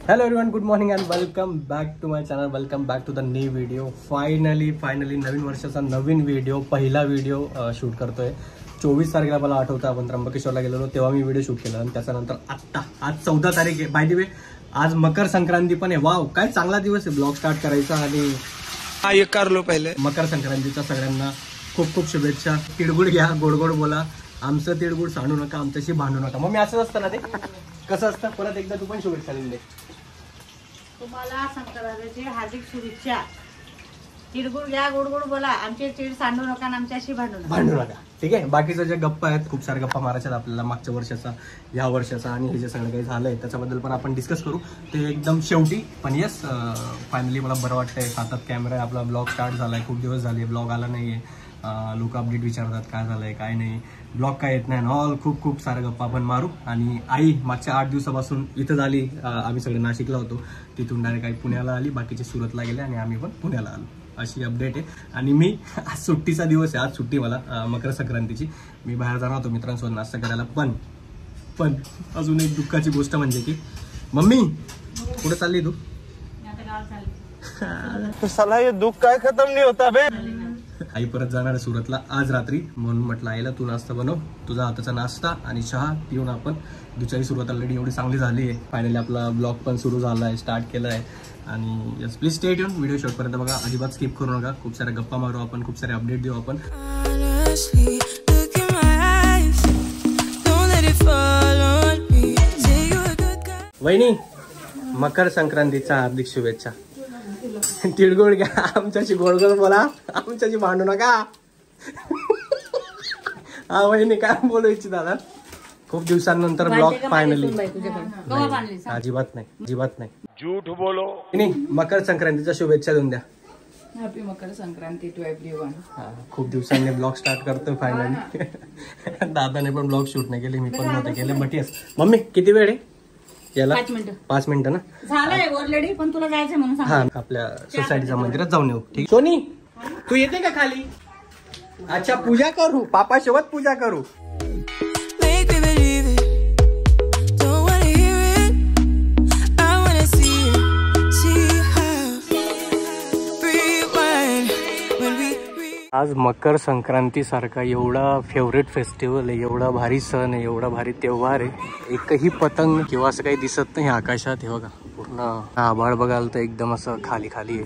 Hello everyone, good morning and welcome back to my channel. Welcome back to the new video. Finally नवीन वर्षाचा नवीन video, पहिला video shoot करतोय. 24 तारखेला मला आठवतं आपण त्र्यंबकेश्वरला गेलेलो तेव्हा मी व्हिडिओ शूट केला आणि त्याच्यानंतर आत्ता आज 14 तारीख आहे. बाय द वे आज मकर संक्रांती पण आहे. वाव, काय चांगला दिवस आहे ब्लॉग स्टार्ट करायचा. आणि कर लो पहिले मकर संक्रांतीचा सगळ्यांना खूप खूप शुभेच्छा. तिळगुळ घ्या, गोड गोड बोला. आमचं तिळगुळ सांडू नका, आमच्याशी भांडू नका. मग मी असंच असतं ना, ते कसं असतं. परत एकदा तू पण शुभेच्छा लिहून दे. तुम्हाला संक्रांतीची हार्दिक शुभेच्छा. तिळगुळ घ्या, गोड गोड बोला, आमचे तीळ सांडू नका, आमच्याशी भांडू नका. ठीक आहे. बाकीच्या ज्या गप्पा आहेत, खूप साऱ्या गप्पा मारायच्या आपल्याला मागच्या वर्षाचा, या वर्षाचा आणि हे जे सगळं काही झालंय त्याच्याबद्दल पण आपण डिस्कस करू ते एकदम शेवटी. पण येस, फायनली मला बरं वाटतंय. हातात कॅमेरा आहे, आपला ब्लॉग स्टार्ट झालाय. खूप दिवस झाले ब्लॉग आला नाहीये. लोक अपडेट विचारतात काय झालंय काय नाही, ब्लॉग काय येत नाही. ऑल खूप साऱ्या गप्पा आपण मारू. आणि आई मागच्या 8 दिवसापासून इथं झाली. आम्ही सगळे नाशिकला होतो, तिथून डायरेक्ट आई पुण्याला आली, बाकीचे सुरतला गेले आणि आम्ही पण पुण्याला आलो. अशी अपडेट आहे. आणि मी आज सुट्टीचा दिवस आहे, आज सुट्टी मला मकर संक्रांतीची. मी बाहेर जाणार होतो मित्रांसोबत नाश्ता करायला. पण अजून एक दुःखाची गोष्ट म्हणजे की मम्मी कुठे चालली तू? साला हे दुःख काय खतम नाही होता बे. आई परत जाणार आहे सुरतला आज रात्री, म्हणून म्हटलं आईला तू नाश्ता बनव, तुझा हाताचा नाश्ता आणि चहा पिऊन आपण दुसरी सुरुवात ऑलरेडी एवढी चांगली झाली आहे. फायनली आपला ब्लॉग पण सुरू झाला आहे, स्टार्ट केला आहे. आणि yes, please stay tune. Video शेवटपर्यंत बघा, अजिबात स्किप करू नका. खूप साऱ्या गप्पा मारू आपण, खूप सारे अपडेट देऊ आपण. वहिनी, मकर संक्रांतीच्या हार्दिक शुभेच्छा. तिळगुळ घ्या, आमच्याशी गोड गोड बोला, आमच्याशी भांडू नका. हा वहिनी, काय बोलू इच्छित दादा? खूप दिवसांनंतर ब्लॉग फायनली. अजिबात नाही. झूठ बोलो. नाही, मकर संक्रांतीच्या शुभेच्छा देऊन द्या. Happy Makar Sankranti to everyone. खूप दिवसांनी ब्लॉग स्टार्ट करतो फायनली. दादाने पण ब्लॉग शूट नाही केले, मी पण नव्हते केले. बट येस मम्मी, किती वेळ आहे याला? 5 मिनिटं ना झालंय ऑलरेडी. पण तुला जायचं म्हणून सांग. हा, आपल्या सोसायटीच्या मंदिरात जाऊन येऊ. ठीक. सोनी, तू येते का खाली? अच्छा, पूजा करू, पापा सोबत पूजा करू. आज मकर संक्रांती सारखा एवढा फेवरेट फेस्टिवल आहे, एवढा भारी सण आहे, एवढा भारी त्योहार आहे. एकही पतंग किंवा असं काही दिसत नाही आकाशात. हे बघा, पूर्ण आभाळ बघाल तर एकदम असं खाली आहे.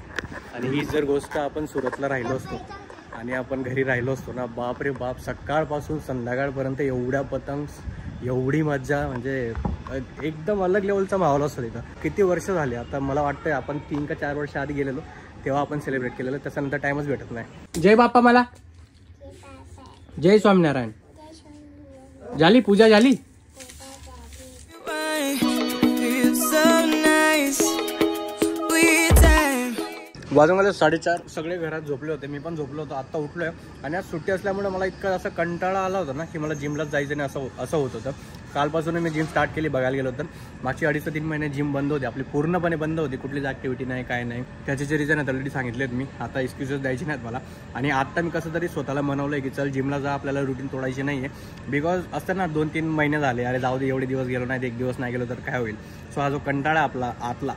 आणि ही जर गोष्ट आपण सुरतला राहिलो असतो आणि आपण घरी राहिलो असतो ना, बाप रे बाप, सकाळपासून संध्याकाळपर्यंत एवढ्या पतंग, एवढी मज्जा, म्हणजे एकदम अलग लेवलचा माहोल असतो तिथं. किती वर्ष झाले आता, मला वाटतंय आपण 3 का 4 वर्ष आधी गेलेलो तेव्हा आपण सेलिब्रेट केलेलं. त्याच्यानंतर टाइमच भेटत नाही. जय बाप्पा मला. जय स्वामीनारायण. झाली पूजा झाली. वाजूमध्ये 4:30. सगळे घरात झोपले होते, मी पण झोपलो होतो. आत्ता उठलोय आणि आज सुट्टी असल्यामुळे मला इतका असा कंटाळा आला होता ना की मला जिमलाच जायचं नाही असं होत होतं. कालपासून मी जिम स्टार्ट केली. बघायला गेलो तर मागची 2.5 ते 3 महिने जिम बंद होती आपली, पूर्णपणे बंद होती. कुठलीच ॲक्टिव्हिटी नाही, काय नाही. त्याचे जे रिझन आहेत ऑलरेडी सांगितलेत मी. आता एक्सक्युजेस द्यायची नाहीत मला. आणि आत्ता मी कसं तरी स्वतःला मनवलंय की चल जिमला जा, आपल्याला रुटीन तोडायची नाही आहे. बिकॉज असतं ना 2-3 महिने झाले, अरे जाऊ दे, एवढे दिवस गेलो नाही, 1 दिवस नाही गेलो तर काय होईल. सो हा जो कंटाळा आपला आतला,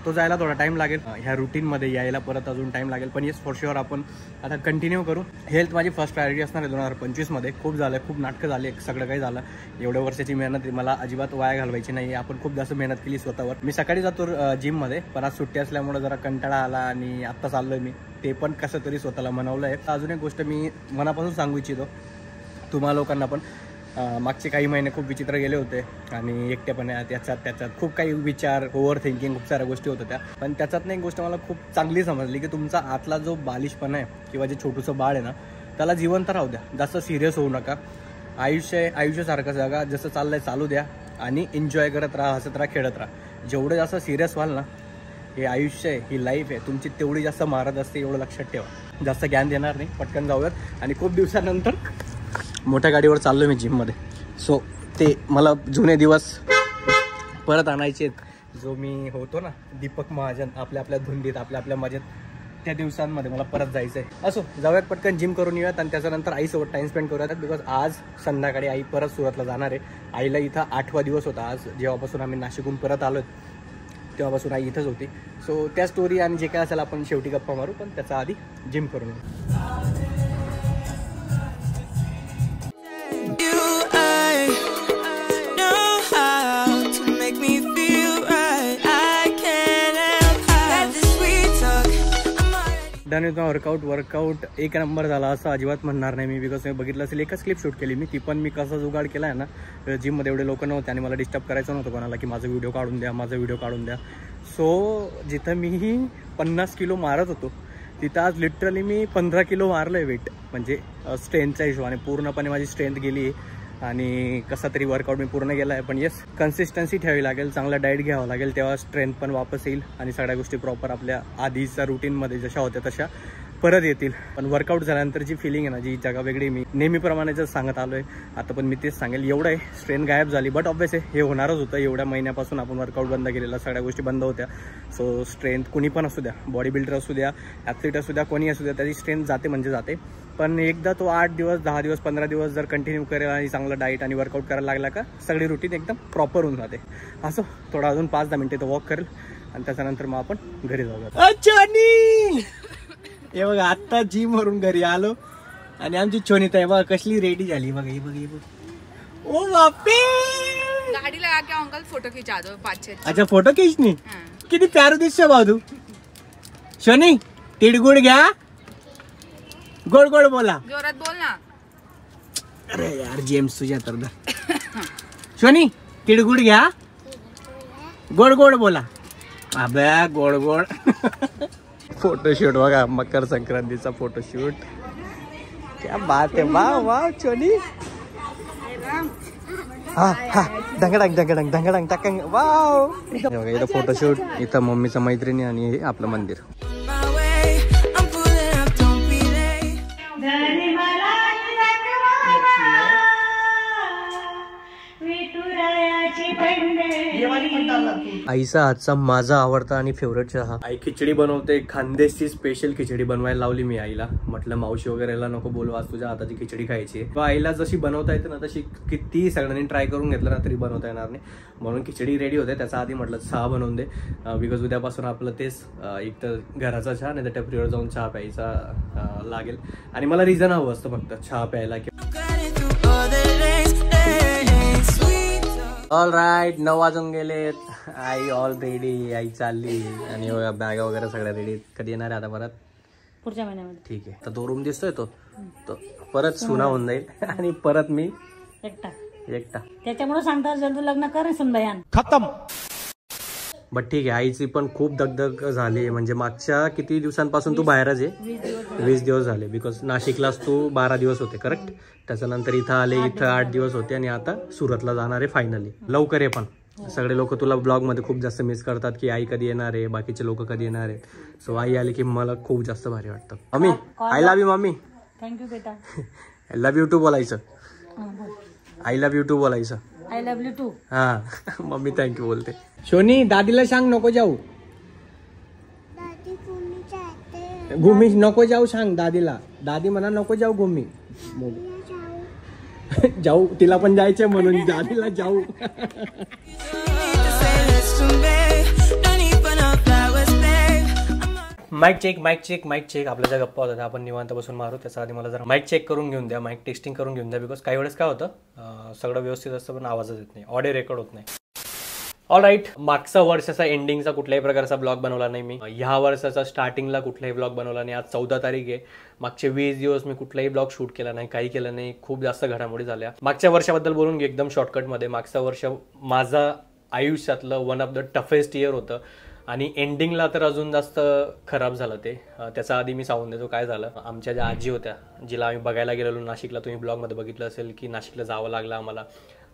तो जायला थोडा टाइम लागेल. ह्या रुटीनमध्ये यायला परत अजून टाइम लागेल. पण येस, फॉर शुअर आपण आता कंटिन्यू करू. हेल्थ माझी फर्स्ट प्रायोरिटी असणार आहे 2025मध्ये. खूप झालं, खूप नाटकं झाले, सगळं काही झालं. एवढ्या वर्षाची मेहनत मला अजिबात वाया घालवायची नाही. आपण खूप जास्त मेहनत केली स्वतःवर. मी सकाळी जातो जिममध्ये, पण आज सुट्टी असल्यामुळे जरा कंटाळा आला आणि आत्ता चाललोय मी. ते पण कसं तरी स्वतःला मनवलं आहे. अजून एक गोष्ट मी मनापासून सांगू इच्छितो तुम्हा लोकांना पण. मागचे काही महिने खूप विचित्र गेले होते आणि एकटेपणा, त्याच्यात खूप काही विचार, ओव्हर थिंकिंग, खूप साऱ्या गोष्टी होत्या त्या. पण त्याच्यातनं एक गोष्ट मला खूप चांगली समजली की तुमचा आतला जो बालिशपणा आहे किंवा जे छोटूसं बाळ आहे ना, त्याला जिवंत राहू द्या. जास्त सिरियस होऊ नका. आयुष्यासारखं जागा, जसं चाललंय चालू द्या आणि एन्जॉय करत राहा, हसत राहा, खेळत राहा. जेवढं जास्त सिरियस व्हाल ना, हे आयुष्य आहे, ही लाईफ आहे तुमची, तेवढी जास्त मारत असते, एवढं लक्षात ठेवा. जास्त ज्ञान देणार नाही, पटकन जाऊयात. आणि खूप दिवसानंतर मोठ्या गाडीवर चाललो मी जिममध्ये. सो ते मला जुने दिवस परत आणायचे, जो मी होतो ना दीपक महाजन, आपल्या धुंदीत, आपल्या मजेत, त्या दिवसांमध्ये मला परत जायचं आहे. असो, जाऊयात, पटकन जिम करून येऊयात आणि त्याच्यानंतर आईसोबत टाइम स्पेंड करूयात. बिकॉज आज संध्याकाळी आई परत सुरतला जाणार आहे. आईला इथं 8वा दिवस होता आज, जेव्हापासून आम्ही नाशिकहून परत आलो तेव्हापासून आई इथंच होती. सो त्या स्टोरी आणि जे काय असेल आपण शेवटी गप्पा मारू, पण त्याचा आधी जिम करून. डन विथ वर्कआउट एक नंबर झाला असं अजिबात म्हणणार नाही मी, बिकॉज मी बघितलं असेल एकच क्लिप शूट केली मी, ती पण मी कसा जुगाड केला आहे ना, जिममध्ये एवढे लोक नव्हते आणि मला डिस्टर्ब करायचं नव्हतं कोणाला की माझा व्हिडिओ काढून द्या. सो जिथं मी 50 किलो मारत होतो तिथं आज लिटरली मी 15 किलो मारलं आहे वेट, म्हणजे स्ट्रेंथच्या हिशोबाने पूर्णपणे माझी स्ट्रेंथ गेली आहे आणि कसा तरी वर्कआउट मी पूर्ण केला आहे. पण येस, कन्सिस्टन्सी ठेवावी लागेल, चांगला डाएट घ्यावा लागेल, तेव्हा स्ट्रेंथ पण वापस येईल आणि सगळ्या गोष्टी प्रॉपर आपल्या आधीच्या रुटीनमध्ये जशा होत्या तशा परत येतील. पण वर्कआउट झाल्यानंतरची फिलिंग आहे ना, जी जगा वेगळी, मी नेहमीप्रमाणे जर सांगत आलो आहे आता, पण मी तेच सांगेल, एवढं आहे स्ट्रेंथ गायब झाली. बट ऑब्वियस आहे हे होणारच होतं, एवढ्या महिन्यापासून आपण वर्कआउट बंद केलेला, सगळ्या गोष्टी बंद होत्या. सो स्ट्रेंथ कुणी पण असू द्या, बॉडी बिल्डर असू द्या, ॲथलीट असू द्या, कोणी असू द्या, त्याची स्ट्रेंथ जाते म्हणजे जाते. पण एकदा तो 8 दिवस 10 दिवस 15 दिवस जर कंटिन्यू करेल आणि चांगलं डाएट आणि वर्कआउट करायला लागला का सगळी रुटीन एकदम प्रॉपर होऊन जाते. असं थोडा अजून 5-10 मिनिटं तो वॉक करेल आणि त्याच्यानंतर मग आपण घरी जाऊया. हे बघा आत्ता जिम वरून घरी आलो आणि आमची छोनीता आहे बघा कसली रेडी झाली बघा. हे बघ ओ बापे, गाड़ी लगा के अंकल फोटो खिंचा दो 5-6. अच्छा फोटो खींचनी, किती प्यारो दिसतो बाजू. शोनी तिळगुळ घ्या, गोड गोड बोला, जोरात बोल ना. अरे यार जेम्स तुझ्या तर शोनी तिळगुळ घ्या, गोड गोड बोला. अबे गोड गोड. फोटोशूट बघा, मकर संक्रांतीचा फोटोशूट, क्या बात आहे. वा शोनी, हा ढंगडंग टाकंग. वाव, इथं फोटोशूट, इथं मम्मीचा मैत्रिणी आणि हे आपलं मंदिर. आईचा हातचा माझा आवडता आणि फेवरेट चहा. आई खिचडी बनवते, खानदेशची स्पेशल खिचडी बनवायला लावली मी आईला. म्हटलं मावशी वगैरेला नको बोलू, आज तुझ्या हाताची खिचडी खायची. आईला जशी बनवता येते ना तशी किती सगळ्यांनी ट्राय करून घेतलं ना तरी बनवता येणार नाही, म्हणून खिचडी रेडी होते. त्याचा आधी म्हटलं चहा बनवून दे, बिकॉज उद्यापासून आपलं तेच एक तर घराचा चहा नाही तर टपरीवर जाऊन चहा प्यायचा लागेल. आणि मला रिझन हवं असतं फक्त चहा प्यायला. ऑल राईट, 9 वाजून गेलेत. आई ऑल रेडी, आई चालली आणि बॅगा वगैरे सगळ्या रेडी. कधी येणार आहे आता परत? पुढच्या महिन्यामध्ये. ठीक आहे, तर तो रूम दिसतोय तो परत सुना होऊन जाईल आणि परत मी एकटा. त्याच्यामुळे सांगतात जल्दी लग्न कर सुनबाई खतम. बट ठीक आहे, आईची पण खूप दगदग झाली. म्हणजे मागच्या किती दिवसांपासून तू बाहेरच आहे? 20 दिवस झाले, बिकॉज नाशिकलाच तू 12 दिवस होते करेक्ट. त्याच्यानंतर इथं आले, इथं 8 दिवस होते आणि आता सुरतला जाणार आहे फायनली. लवकर आहे पण सगळे लोक तुला ब्लॉग मध्ये खूप जास्त मिस करतात की आई कधी येणार आहे, बाकीचे लोक कधी येणार आहेत. सो आई आली की मला खूप जास्त भारी वाटतं. Mummy I love you. Mummy thank you बेटा. आय लव्ह यू टू बोलायचं, आय लव्ह यू टू बोलायचं. I love you too. हा मम्मी थँक्यू बोलते. शोनी दादीला सांग नको जाऊ, घुमी नको जाऊ सांग दादीला. दादी म्हणा नको जाऊ घुमी. जाऊ, तिला पण जायचंय म्हणून दादीला जाऊ. Mic check. आपल्या ज्या गप्पा होत्या आपण निवांत बसून मारू. त्याच्या आधी मला जरा माईक चेक करून घेऊन द्या, माईक टेस्टिंग करून घेऊन द्या. बिकॉज काही वेळेस काय होतं सगळं व्यवस्थित असतं पण आवाजच येत नाही, ऑडिओ रेकॉर्ड होत नाही. ऑल राईट, मागचा वर्षाचा एंडिंगचा कुठल्याही प्रकारचा ब्लॉग बनवला नाही मी. ह्या वर्षाचा स्टार्टिंगला कुठलाही ब्लॉग बनवला नाही. आज 14 तारीख आहे. मागचे 20 दिवस मी कुठलाही ब्लॉग शूट केला नाही, काही केलं नाही. खूप जास्त घडामोडी झाल्या. मागच्या वर्षाबद्दल बोलून घे एकदम शॉर्टकटमध्ये. मागचं वर्ष माझं आयुष्यातलं one of the toughest year होतं आणि एंडिंगला तर अजून जास्त खराब झालं ते. त्याचा आधी मी सांगून देतो काय झालं. आमच्या ज्या आजी होत्या, जिला आम्ही बघायला गेलेलो नाशिकला, तुम्ही ब्लॉगमध्ये बघितलं असेल की नाशिकला जावं लागलं आम्हाला.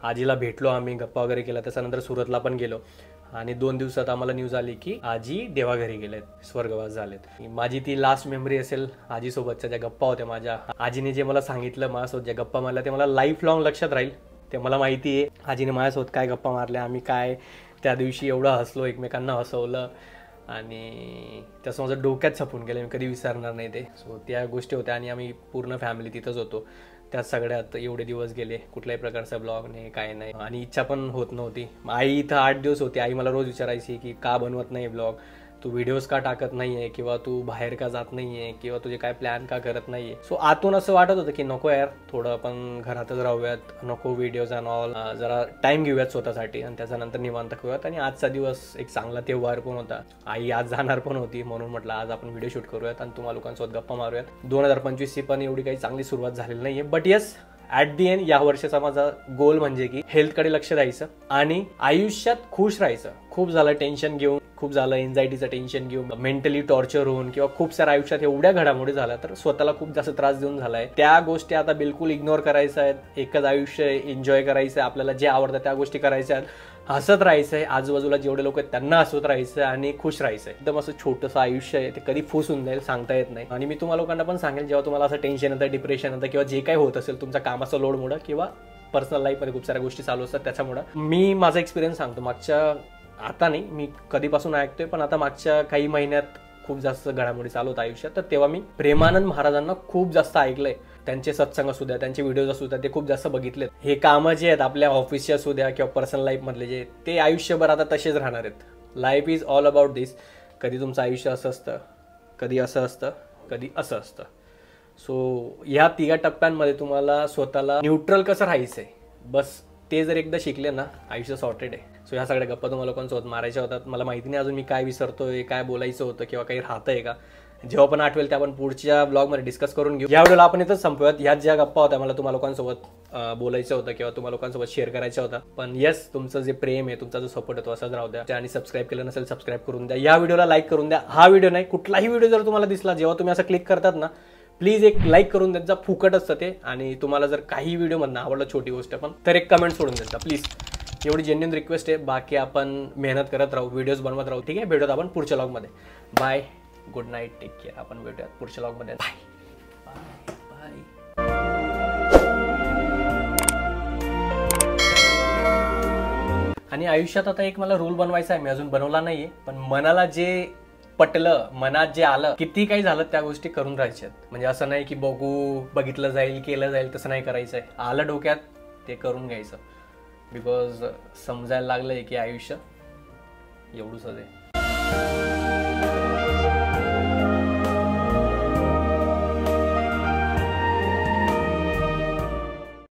आजीला भेटलो आम्ही, गप्पा वगैरे केला. त्याच्यानंतर सुरतला पण गेलो आणि 2 दिवसात आम्हाला न्यूज आली की आजी देवाघरी गेलेत, स्वर्गवास झालेत. माझी ती लास्ट मेमरी असेल आजीसोबतच्या ज्या गप्पा होत्या माझ्या. आजीने जे मला सांगितलं, माझ्यासोबत ज्या गप्पा मारल्या ते मला लाईफ लॉंग लक्षात राहील. ते मला माहिती आहे आजीने माझ्यासोबत काय गप्पा मारल्या, आम्ही काय त्या दिवशी एवढं हसलो, एकमेकांना हसवलं आणि त्याचं माझं डोक्यात छपून गेलं. मी कधी विसरणार नाही ते. सो त्या गोष्टी होत्या आणि आम्ही पूर्ण फॅमिली तिथंच होतो. त्यात सगळ्यात एवढे दिवस गेले, कुठल्याही प्रकारचा ब्लॉग नाही, काय नाही, आणि इच्छा पण होत नव्हती. आई इथं 8 दिवस होती. आई मला रोज विचारायची की का बनवत नाही ब्लॉग, तू व्हिडिओज का टाकत नाहीये, किंवा तू बाहेर का जात नाहीये, किंवा तुझे काय प्लॅन का करत नाहीये. सो आतून असं वाटत होतं की नको यार, थोडं आपण घरातच राहूयात, नको व्हिडिओज अँड ऑल, जरा टाइम घेऊयात स्वतःसाठी आणि त्याच्यानंतर निवांत करूयात. आणि आजचा दिवस एक चांगला त्योहार पण होता. आई आज जाणार पण होती, म्हणून म्हटलं आज आपण व्हिडिओ शूट करूयात आणि तुम्हा लोकांसोबत गप्पा मारूयात. 2025 पण एवढी काही चांगली सुरुवात झालेली नाहीये, but yes at the end या वर्षाचा माझा गोल म्हणजे की हेल्थकडे लक्ष द्यायचं आणि आयुष्यात खुश राहायचं. खूप झालं टेन्शन घेऊन, खूप झालं एन्झायटीचं टेन्शन घेऊन, मेंटली टॉर्चर होऊन, किंवा खूप साऱ्या आयुष्यात एवढ्या घडामोडी झाल्या तर स्वतःला खूप जास्त त्रास देऊन झालाय. त्या गोष्टी आता बिलकुल इग्नोर करायच्या आहेत. एकच आयुष्य एन्जॉय करायचं आहे, आपल्याला जे आवडतं त्या गोष्टी करायच्या आहेत, हसत राहायचंय, आजूबाजूला जेवढे लोक आहेत त्यांना हसवत राहायचं आणि खुश राहायचंय. एकदम असं छोटंसं आयुष्य आहे, ते कधी फुस होऊन जाईल सांगता येत नाही. आणि मी तुम्हाला लोकांना पण सांगेल, जेव्हा तुम्हाला असं टेन्शन येतं, डिप्रेशन येतं, किंवा जे काही होत असेल तुमच्या कामाचा लोडमुळे किंवा पर्सनल लाईफमध्ये खूप साऱ्या गोष्टी चालू असतात त्याच्यामुळे, मी माझा एक्सपिरियन्स सांगतो. मागच्या, आता नाही, मी कधीपासून ऐकतोय, पण आता मागच्या काही महिन्यात खूप जास्त घडामोडी चालू होत आयुष्यात. तर तेव्हा मी प्रेमानंद महाराजांना खूप जास्त ऐकलंय. त्यांचे सत्संग असू द्या, त्यांचे व्हिडिओज असू द्या, ते खूप जास्त बघितलेत. हे कामं जे आहेत आपल्या ऑफिसचे असू द्या किंवा पर्सनल लाईफ मधले जे, ते आयुष्यभर आता तसेच राहणार आहेत. लाईफ इज ऑल अबाउट दिस. कधी तुमचं आयुष्य असं असतं, कधी असं असतं, कधी असं असतं. सो ह्या 3 टप्प्यांमध्ये तुम्हाला स्वतःला न्यूट्रल कसं राहायचंय, बस ते जर एकदा शिकले ना, आयुष्य सॉर्टेड आहे. सो ह्या सगळ्या गप्पा तुम्हाला लोकांसोबत मारायच्या होतात. मला माहिती नाही अजून मी काय विसरतोय, काय बोलायचं होतं किंवा काही राहतंय का. जेव्हा पण आठवेल ते आपण पुढच्या ब्लॉगमध्ये डिस्कस करून घेऊ. या व्हिडिओला आपण इथंच संपवूयात. ह्याच ज्या गप्पा होत्या मला तुम्हा लोकांसोबत बोलायचं होतं किंवा तुम्हा लोकांसोबत शेअर करायचं होतं. पण येस, तुमचं जे प्रेम आहे, तुमचा जो सपोर्ट आहे, तो असाच राहू द्या. आणि सबस्क्राईब केलं नसेल सबस्क्राईब करून द्या. या व्हिडिओला लाईक करून द्या. हा व्हिडिओ नाही, कुठलाही व्हिडिओ जर तुम्हाला दिसला, जेव्हा तुम्ही असं क्लिक करतात ना, प्लीज एक लाईक करून द्यायचा. फुकट असतं ते. आणि तुम्हाला जर काही व्हिडिओमधनं आवडलं, छोटी गोष्ट पण, तर एक कमेंट सोडून द्यायचा प्लीज. एवढी जेन्युइन रिक्वेस्ट आहे. बाकी आपण मेहनत करत राहू, व्हिडिओज बनवत राहू. ठीक आहे, भेटूत आपण पुढच्या व्लॉगमध्ये. Bye, good night, take care. आपण भेटूयात पुढच्या व्लॉगमध्ये. Bye bye bye. आणि आयुष्यात आता एक मला रूल बनवायचा आहे, मी अजून बनवला नाहीये, पण मनाला जे पटलं, मनात जे आलं, किती काही झालं, त्या गोष्टी करून राहायच्यात. म्हणजे असं नाही की बघितलं जाईल, केलं जाईल, तसं नाही करायचंय. आलं डोक्यात ते करून घ्यायचं. बिकॉज समजायला लागलंय की आयुष्य एवढंच आहे.